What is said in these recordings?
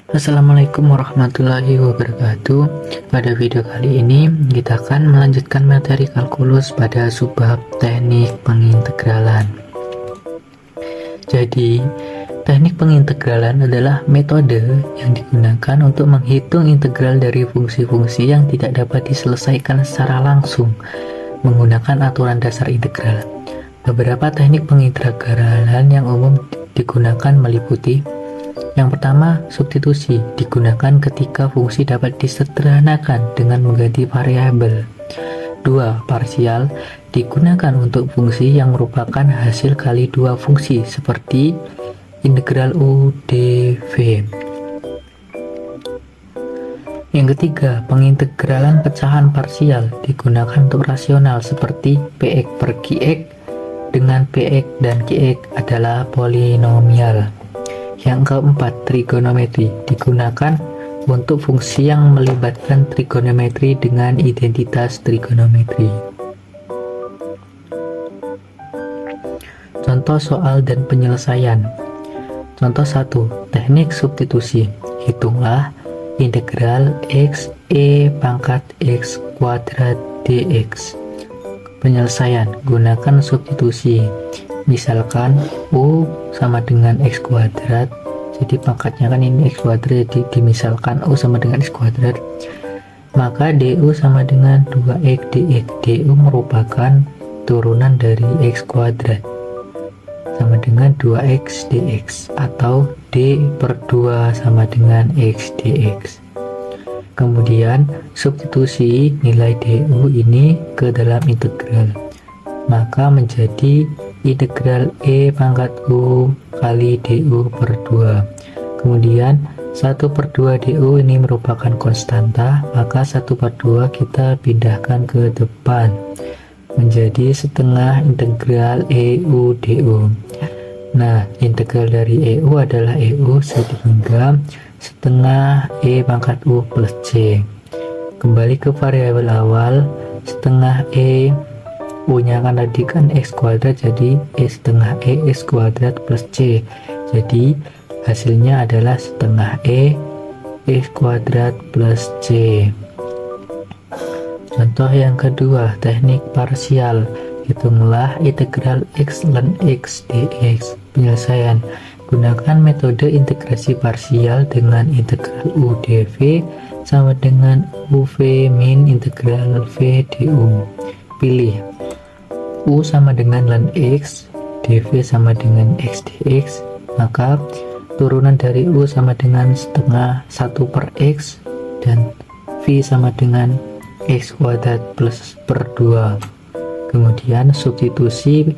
Assalamualaikum warahmatullahi wabarakatuh. Pada video kali ini kita akan melanjutkan materi kalkulus pada subbab teknik pengintegralan. Jadi, teknik pengintegralan adalah metode yang digunakan untuk menghitung integral dari fungsi-fungsi yang tidak dapat diselesaikan secara langsung menggunakan aturan dasar integral. Beberapa teknik pengintegralan yang umum digunakan meliputi: yang pertama, substitusi digunakan ketika fungsi dapat disederhanakan dengan mengganti variabel. 2. Parsial digunakan untuk fungsi yang merupakan hasil kali dua fungsi seperti integral u dv. Yang ketiga, pengintegralan pecahan parsial digunakan untuk rasional seperti px per qx dengan px dan qx adalah polinomial. Yang keempat, trigonometri digunakan untuk fungsi yang melibatkan trigonometri dengan identitas trigonometri. Contoh soal dan penyelesaian. Contoh 1. Teknik substitusi. Hitunglah integral x e pangkat x kuadrat dx. Penyelesaian, gunakan substitusi. Misalkan u sama dengan x kuadrat, jadi pangkatnya kan ini x kuadrat, jadi dimisalkan u sama dengan x kuadrat, maka du sama dengan 2x dx. Du merupakan turunan dari x kuadrat sama dengan 2x dx, atau d per 2 sama dengan x dx. Kemudian substitusi nilai du ini ke dalam integral, maka menjadi integral e pangkat u kali du per 2. Kemudian 1 per 2 du ini merupakan konstanta, maka 1 per 2 kita pindahkan ke depan menjadi setengah integral eu du. Nah, integral dari eu adalah eu sehingga setengah e pangkat u plus c. Kembali ke variabel awal, setengah e, u nya kan tadi kan x kuadrat, jadi setengah e x kuadrat plus c. Jadi hasilnya adalah setengah e x kuadrat plus c. Contoh yang kedua, teknik parsial. Hitunglah integral x ln x dx. Penyelesaian, gunakan metode integrasi parsial dengan integral u dv sama dengan uv min integral v du. Pilih u sama dengan ln x, dv sama dengan x dx, maka turunan dari u sama dengan setengah 1 per x dan v sama dengan x kuadrat plus per 2. Kemudian substitusi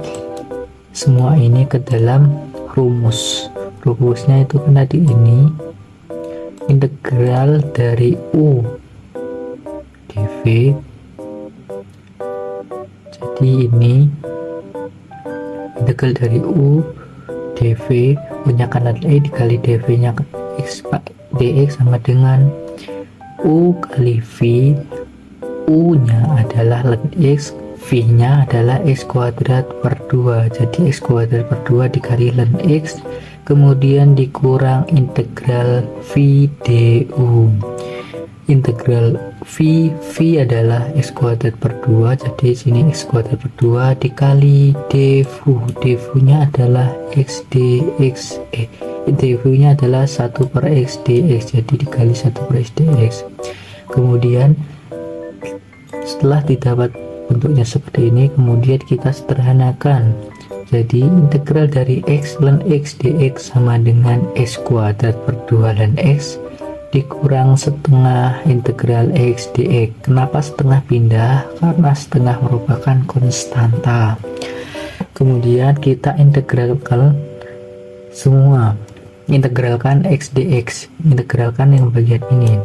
semua ini ke dalam rumus. Rumusnya itu kan tadi ini integral dari u dv. Jadi ini integral dari u dv, u nya kan adalah e dikali dv nya x dx sama dengan u kali v. U nya adalah ln x, v nya adalah x kuadrat per 2, jadi x kuadrat per 2 dikali ln x, kemudian dikurang integral v du. Integral v adalah x kuadrat per 2, jadi sini x kuadrat per 2 dikali dv nya adalah x dx, dv nya adalah 1 per x dx, jadi dikali 1 per x dx. Kemudian setelah didapat bentuknya seperti ini, kemudian kita sederhanakan, jadi integral dari x ln x dx sama dengan x kuadrat per 2 ln x dikurang setengah integral x dx. Kenapa setengah pindah? Karena setengah merupakan konstanta. Kemudian kita integralkan semua, integralkan x dx, integralkan yang bagian ini.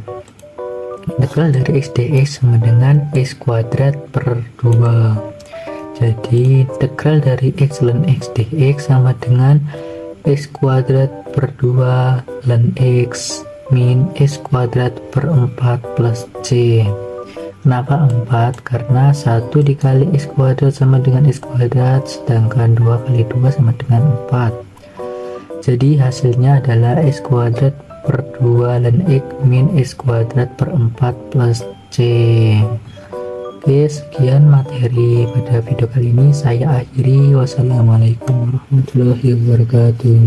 Integral dari x dx sama dengan x kuadrat per 2. Jadi integral dari x ln x dx sama dengan x kuadrat per 2 ln x min x kuadrat per 4 plus c. Kenapa 4? Karena 1 dikali x kuadrat sama dengan x kuadrat, sedangkan 2 kali 2 sama dengan 4. Jadi hasilnya adalah x kuadrat per 2 dan X min X kuadrat per 4 plus C. Oke, sekian materi pada video kali ini saya akhiri. Wassalamualaikum warahmatullahi wabarakatuh.